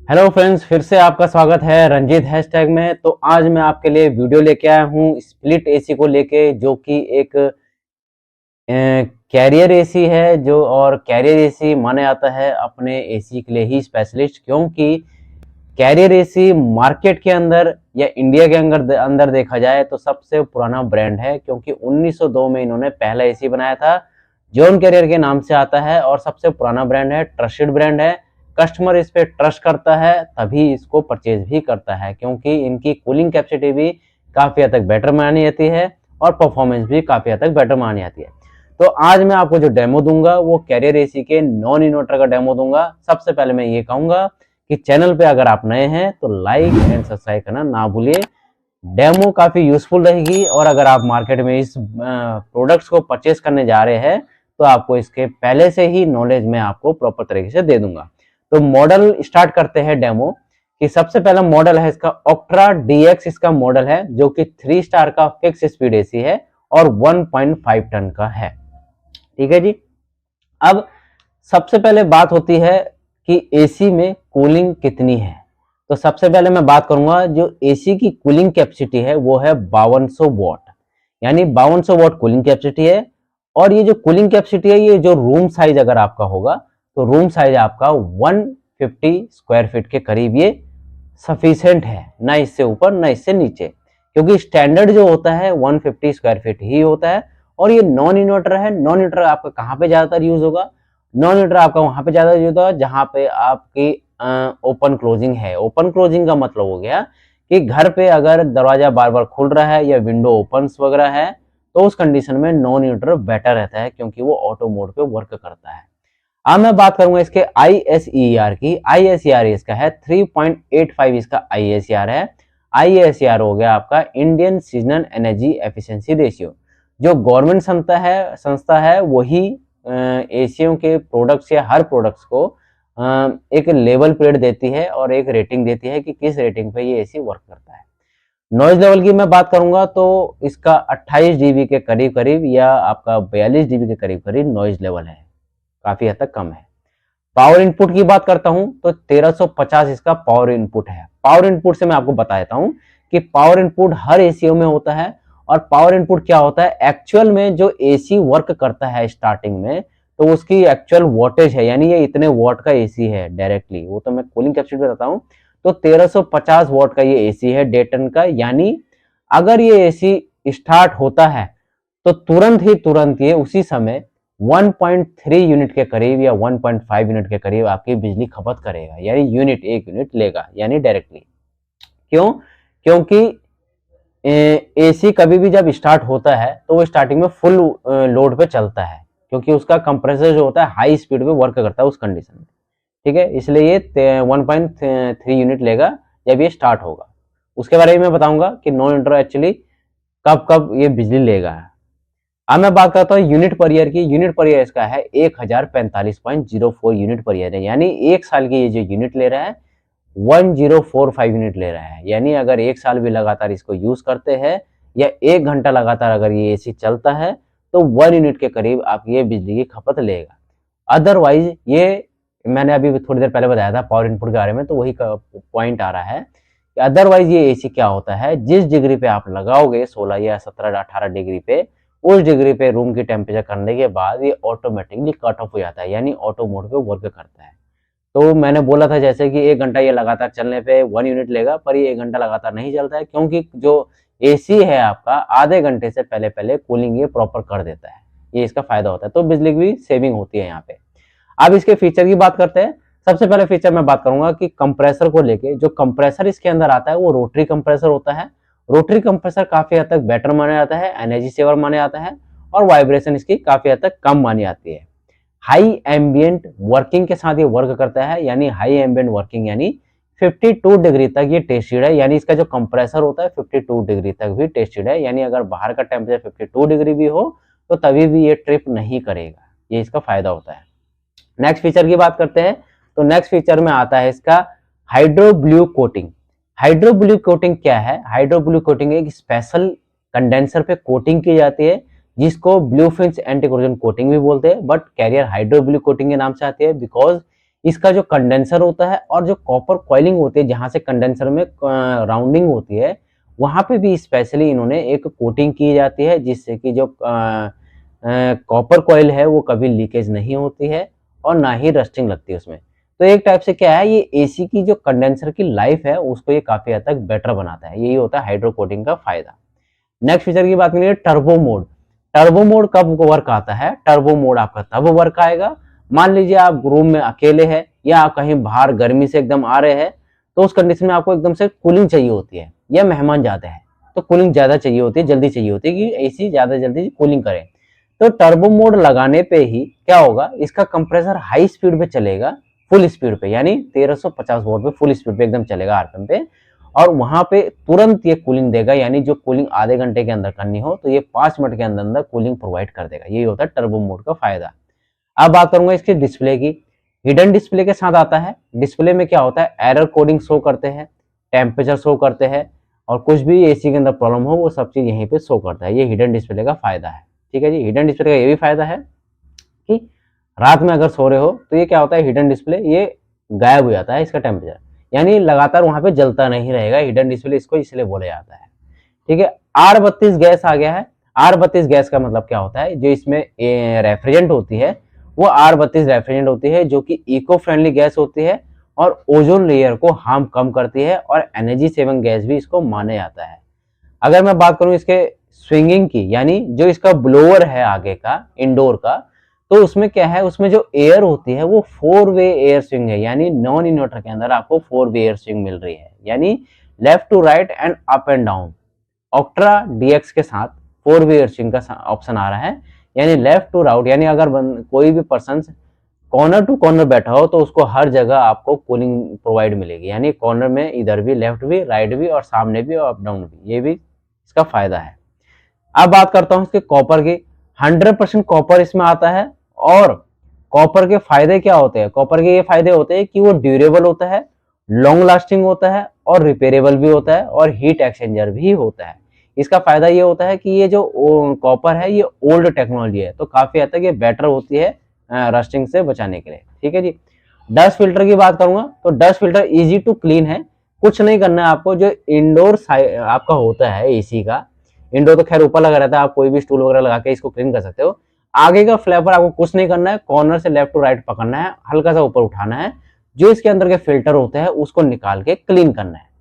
Hello friends, फिर से आपका स्वागत है रंजीत हैशटैग में। तो आज मैं आपके लिए वीडियो लेके आया हूँ स्प्लिट एसी को लेके, जो कि एक कैरियर एसी है। जो और कैरियर एसी माना जाता है अपने एसी के लिए ही स्पेशलिस्ट, क्योंकि कैरियर एसी मार्केट के अंदर या इंडिया के अंदर देखा जाए तो सबसे पुराना ब्रांड है, क्योंकि 1902 में इन्होंने पहला एसी बनाया था। जॉन कैरियर के नाम से आता है और सबसे पुराना ब्रांड है, ट्रस्टेड ब्रांड है। कस्टमर इस पे ट्रस्ट करता है तभी इसको परचेज भी करता है, क्योंकि इनकी कूलिंग कैपेसिटी भी काफ़ी हद तक बेटर मानी जाती है और परफॉर्मेंस भी काफ़ी हद तक बेटर मानी जाती है। तो आज मैं आपको जो डेमो दूंगा वो कैरियर एसी के नॉन इन्वर्टर का डेमो दूंगा। सबसे पहले मैं ये कहूंगा कि चैनल पे अगर आप नए हैं तो लाइक एंड सब्सक्राइब करना ना भूलिए। डेमो काफ़ी यूजफुल रहेगी और अगर आप मार्केट में इस प्रोडक्ट्स को परचेस करने जा रहे हैं तो आपको इसके पहले से ही नॉलेज मैं आपको प्रॉपर तरीके से दे दूंगा। तो मॉडल स्टार्ट करते हैं डेमो कि सबसे पहला मॉडल है इसका ऑक्ट्रा डीएक्स। इसका मॉडल है जो कि 3 स्टार का फिक्स स्पीड एसी है और 1.5 टन का है। ठीक है जी। अब सबसे पहले बात होती है कि एसी में कूलिंग कितनी है। तो सबसे पहले मैं बात करूंगा जो एसी की कूलिंग कैपेसिटी है वो है 5200 वॉट, यानी 5200 वॉट कूलिंग कैपेसिटी है। और ये जो कूलिंग कैपेसिटी है, ये जो रूम साइज अगर आपका होगा तो रूम साइज आपका 150 स्क्वायर फीट के करीब ये सफिशिएंट है, ना इससे ऊपर ना इससे नीचे, क्योंकि स्टैंडर्ड जो होता है 150 स्क्वायर फीट ही होता है। और ये नॉन इन्वर्टर है। नॉन इन्वर्टर आपका कहाँ पे ज्यादातर यूज होगा? नॉन इन्वर्टर आपका वहां पे ज्यादा यूज होगा जहां पे आपकी ओपन क्लोजिंग है। ओपन क्लोजिंग का मतलब हो गया कि घर पे अगर दरवाजा बार बार खुल रहा है या विंडो ओपन वगैरह है तो उस कंडीशन में नॉन इन्वर्टर बेटर रहता है, क्योंकि वो ऑटो मोड पे वर्क करता है। अब मैं बात करूंगा इसके ISER की। ISER इसका है 3.85, इसका ISER है। ISER हो गया आपका Indian seasonal energy efficiency ratio. जो गवर्नमेंट संस्था है वही एशियों के प्रोडक्ट्स या हर प्रोडक्ट्स को एक लेवल पीरियड देती है और एक रेटिंग देती है कि किस रेटिंग पे ये एसी वर्क करता है। नॉइज लेवल की मैं बात करूंगा तो इसका 28 डीबी के करीब करीब या आपका 42 डीबी के करीब करीब नॉइज लेवल है, काफी हद तक कम है। पावर इनपुट की बात करता हूं तो 1350 इसका पावर इनपुट है। पावर इनपुट से मैं आपको बता देता हूं कि पावर इनपुट हर एसीओ में होता है। और पावर इनपुट क्या होता है? एक्चुअल में जो एसी वर्क करता है स्टार्टिंग में तो उसकी एक्चुअल वोल्टेज है, यानी ये इतने वॉट का एसी है डायरेक्टली, वो तो मैं कूलिंग कैपेसिटी बताता हूं। तो 1350 वॉट का ये एसी है डे टन का, यानी अगर ये एसी स्टार्ट होता है तो तुरंत ये उसी समय 1.3 यूनिट के करीब या 1.5 यूनिट के करीब आपकी बिजली खपत करेगा, यानी एक यूनिट लेगा, यानी डायरेक्टली। क्यों? क्योंकि एसी कभी भी जब स्टार्ट होता है तो वो स्टार्टिंग में फुल लोड पे चलता है, क्योंकि उसका कंप्रेसर जो होता है हाई स्पीड पे वर्क करता है उस कंडीशन में। ठीक है, इसलिए ये 1.3 यूनिट लेगा जब ये स्टार्ट होगा। उसके बारे में मैं बताऊंगा कि नॉन इंटर एक्चुअली कब कब ये बिजली लेगा। अब मैं बात करता हूँ यूनिट पर ईयर की। यूनिट पर ईयर इसका है 1045.04 यूनिट पर ईयर है, यानी एक साल की ये जो यूनिट ले रहा है 1045 यूनिट ले रहा है। यानी अगर एक साल भी लगातार इसको यूज करते हैं या 1 घंटा लगातार अगर ये एसी चलता है तो 1 यूनिट के करीब आप ये बिजली की खपत लेगा। अदरवाइज ये मैंने अभी थोड़ी देर पहले बताया था पावर इनपुट के बारे में, तो वही पॉइंट आ रहा है कि अदरवाइज ये एसी क्या होता है, जिस डिग्री पे आप लगाओगे 16 या 17 18 डिग्री पे, उस डिग्री पे रूम की टेम्परेचर करने के बाद ये ऑटोमेटिकली कट ऑफ हो जाता है, यानी ऑटो मोड पे वर्क करता है। तो मैंने बोला था जैसे कि 1 घंटा ये लगातार चलने पे 1 यूनिट लेगा, पर ये 1 घंटा लगातार नहीं चलता है, क्योंकि जो एसी है आपका आधे घंटे से पहले पहले कूलिंग ये प्रॉपर कर देता है। ये इसका फायदा होता है, तो बिजली की भी सेविंग होती है यहाँ पे। अब इसके फीचर की बात करते हैं। सबसे पहले फीचर मैं बात करूंगा कि कंप्रेसर को लेके। जो कंप्रेसर इसके अंदर आता है वो रोटरी कंप्रेसर होता है। रोटरी कंप्रेसर काफी हद तक बेटर माना जाता है, एनर्जी सेवर माना जाता है और वाइब्रेशन इसकी काफी हद तक कम मानी जाती है। हाई एम्बियंट वर्किंग के साथ ये वर्क करता है, यानी हाई एम्बियंट वर्किंग यानी 52 डिग्री तक ये टेस्टेड है। यानी इसका जो कंप्रेसर होता है 52 डिग्री तक भी टेस्टेड है, यानी अगर बाहर का टेम्परेचर 52 डिग्री भी हो तो तभी भी ये ट्रिप नहीं करेगा। ये इसका फायदा होता है। नेक्स्ट फीचर की बात करते हैं तो नेक्स्ट फीचर में आता है इसका hydro blue coating. Hydro blue coating क्या है? हाइड्रो ब्लू कोटिंग एक स्पेशल कंडेंसर पे कोटिंग की जाती है जिसको blue fin anti corrosion coating भी बोलते हैं, but Carrier hydro blue coating के नाम से आती है बिकॉज इसका जो कंडेंसर होता है और जो कॉपर कॉइलिंग होती है जहां से कंडेंसर में राउंडिंग होती है, वहां पे भी स्पेशली इन्होंने एक कोटिंग की जाती है जिससे कि जो कॉपर कॉइल है वो कभी लीकेज नहीं होती है और ना ही रस्टिंग लगती है उसमें। तो एक टाइप से क्या है, ये एसी की जो कंडेंसर की लाइफ है उसको ये काफी हद तक बेटर बनाता है। यही होता है हाइड्रो कोटिंग का फायदा। नेक्स्ट फीचर की बात करेंगे, टर्बो मोड। टर्बो मोड कब वर्क आता है? टर्बो मोड आपका तब वर्क आएगा, मान लीजिए आप रूम में अकेले हैं या आप कहीं बाहर गर्मी से एकदम आ रहे हैं, तो उस कंडीशन में आपको एकदम से कूलिंग चाहिए होती है या मेहमान ज्यादा है तो कूलिंग ज्यादा चाहिए होती है, जल्दी चाहिए होती है कि एसी ज्यादा जल्दी कूलिंग करे। तो टर्बो मोड लगाने पे ही क्या होगा, इसका कंप्रेसर हाई स्पीड पे चलेगा, फुल स्पीड पे, यानी 1350 वोल्ट पे फुल स्पीड पे एकदम चलेगा आरपीएम पे, और वहां पे तुरंत ये कूलिंग देगा, यानी जो कूलिंग आधे घंटे के अंदर करनी हो तो ये 5 मिनट के अंदर अंदर कूलिंग प्रोवाइड कर देगा। यही होता है टर्बो मोड का फायदा। अब बात करूंगा इसके डिस्प्ले की। हिडन डिस्प्ले के साथ आता है। डिस्प्ले में क्या होता है, एरर कोडिंग शो करते हैं, टेम्परेचर शो करते हैं, और कुछ भी एसी के अंदर प्रॉब्लम हो वो सब चीज यहीं पे शो करता है। ये हिडन डिस्प्ले का फायदा है। ठीक है जी। हिडन डिस्प्ले का ये भी फायदा है कि रात में अगर सो रहे हो तो ये क्या होता है, हिडन डिस्प्ले ये गायब हो जाता है इसका टेम्परेचर, यानी लगातार वहां पे जलता नहीं रहेगा हिडन डिस्प्ले, इसको इसलिए बोला जाता है। ठीक है। R32 गैस आ गया है। R32 गैस का मतलब क्या होता है, जो इसमें रेफ्रिजरेंट होती है वो R32 रेफ्रिजरेंट होती है, जो कि इको फ्रेंडली गैस होती है और ओजोन लेयर को हार्म कम करती है और एनर्जी सेविंग गैस भी इसको माना जाता है। अगर मैं बात करूं इसके स्विंगिंग की, यानी जो इसका ब्लोअर है आगे का इंडोर का, तो उसमें क्या है, उसमें जो एयर होती है वो 4 वे एयर स्विंग है, यानी नॉन इन्वर्टर के अंदर आपको 4 वे एयर स्विंग मिल रही है, यानी left to right and up and down. Octra DX के साथ 4 वे एयर स्विंग का ऑप्शन आ रहा है, यानी लेफ्ट टू राइट, यानी अगर कोई भी पर्सन कॉर्नर टू कॉर्नर बैठा हो तो उसको हर जगह आपको कूलिंग प्रोवाइड मिलेगी, यानी कॉर्नर में इधर भी, लेफ्ट भी, राइट भी और सामने भी और अप डाउन भी, ये भी इसका फायदा है। अब बात करता हूं इसके कॉपर की। 100% कॉपर इसमें आता है, और कॉपर के फायदे क्या होते हैं, कॉपर के ये फायदे होते हैं कि वो ड्यूरेबल होता है, लॉन्ग लास्टिंग होता है और रिपेयरेबल भी होता है और हीट एक्सचेंजर भी होता है। इसका फायदा ये होता है कि ये जो कॉपर है ये ओल्ड टेक्नोलॉजी है, तो काफी हद तक ये बेटर होती है रस्टिंग से बचाने के लिए। ठीक है जी। डस्ट फिल्टर की बात करूंगा तो dust filter easy to clean है, कुछ नहीं करना है आपको। जो इंडोर आपका होता है एसी का, इंडोर तो खैर ऊपर लगा रहता है, आप कोई भी स्टूल वगैरह लगा के इसको क्लीन कर सकते हो। आगे का फ्लेवर आपको कुछ नहीं करना है, कॉर्नर से लेफ्ट टू राइट पकड़ना है, हल्का सा ऊपर उठाना है, जो इसके अंदर के फिल्टर होते हैं उसको निकाल के क्लीन करना है।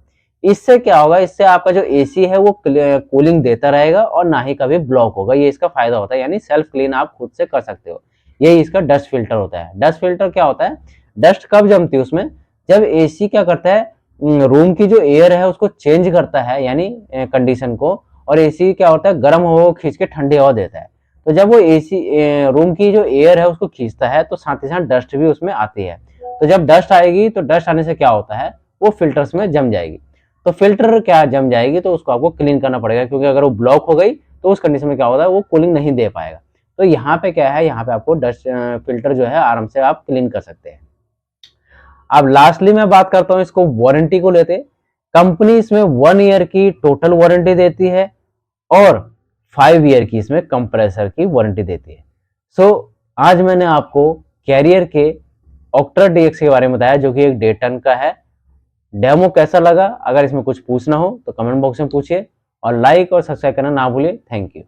इससे क्या होगा, इससे आपका जो एसी है वो कूलिंग देता रहेगा और ना ही कभी ब्लॉक होगा। ये इसका फायदा होता है, यानी सेल्फ क्लीन आप खुद से कर सकते हो। यही इसका डस्ट फिल्टर होता है। डस्ट फिल्टर क्या होता है, डस्ट कब जमती है उसमें, जब एसी क्या करता है, रूम की जो एयर है उसको चेंज करता है, यानी कंडीशन को, और एसी क्या होता है, गर्म हवा को खींच के ठंडी हवा देता है। तो जब वो एसी रूम की जो एयर है उसको खींचता है तो साथ ही साथ डस्ट भी उसमें आती है। तो जब डस्ट आएगी तो डस्ट आने से क्या होता है, वो फिल्टर्स में जम जाएगी। तो फिल्टर क्या जम जाएगी तो उसको आपको क्लीन करना पड़ेगा, क्योंकि अगर वो ब्लॉक हो गई तो उस कंडीशन में क्या होता है, वो कूलिंग नहीं दे पाएगा। तो यहाँ पे क्या है, यहाँ पे आपको डस्ट फिल्टर जो है आराम से आप क्लीन कर सकते हैं। अब लास्टली मैं बात करता हूँ इसको वारंटी को लेते। कंपनी इसमें 1 ईयर की टोटल वारंटी देती है और 5 ईयर की इसमें कंप्रेसर की वारंटी देती है। सो आज मैंने आपको कैरियर के ऑक्ट्रा डीएक्स के बारे में बताया, जो कि एक 1.5 टन का है। डेमो कैसा लगा, अगर इसमें कुछ पूछना हो तो कमेंट बॉक्स में पूछिए, और लाइक और सब्सक्राइब करना ना भूलिए। Thank you.